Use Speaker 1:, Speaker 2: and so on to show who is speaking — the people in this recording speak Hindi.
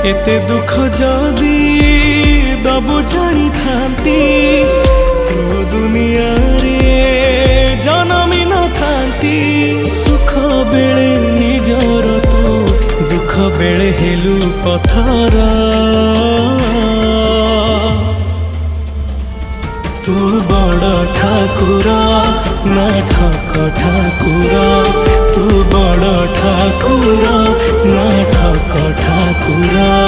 Speaker 1: एते दुख जदि दबु जानी थांती तू दुनिया रे जनमी न थांती। सुख बेले निजर तू दुख बेले हेलु पथर। तू बड़ ठाकुर ना ठक ठाकुर, तू बड़ ठाकुर ना ठक ठाकुर।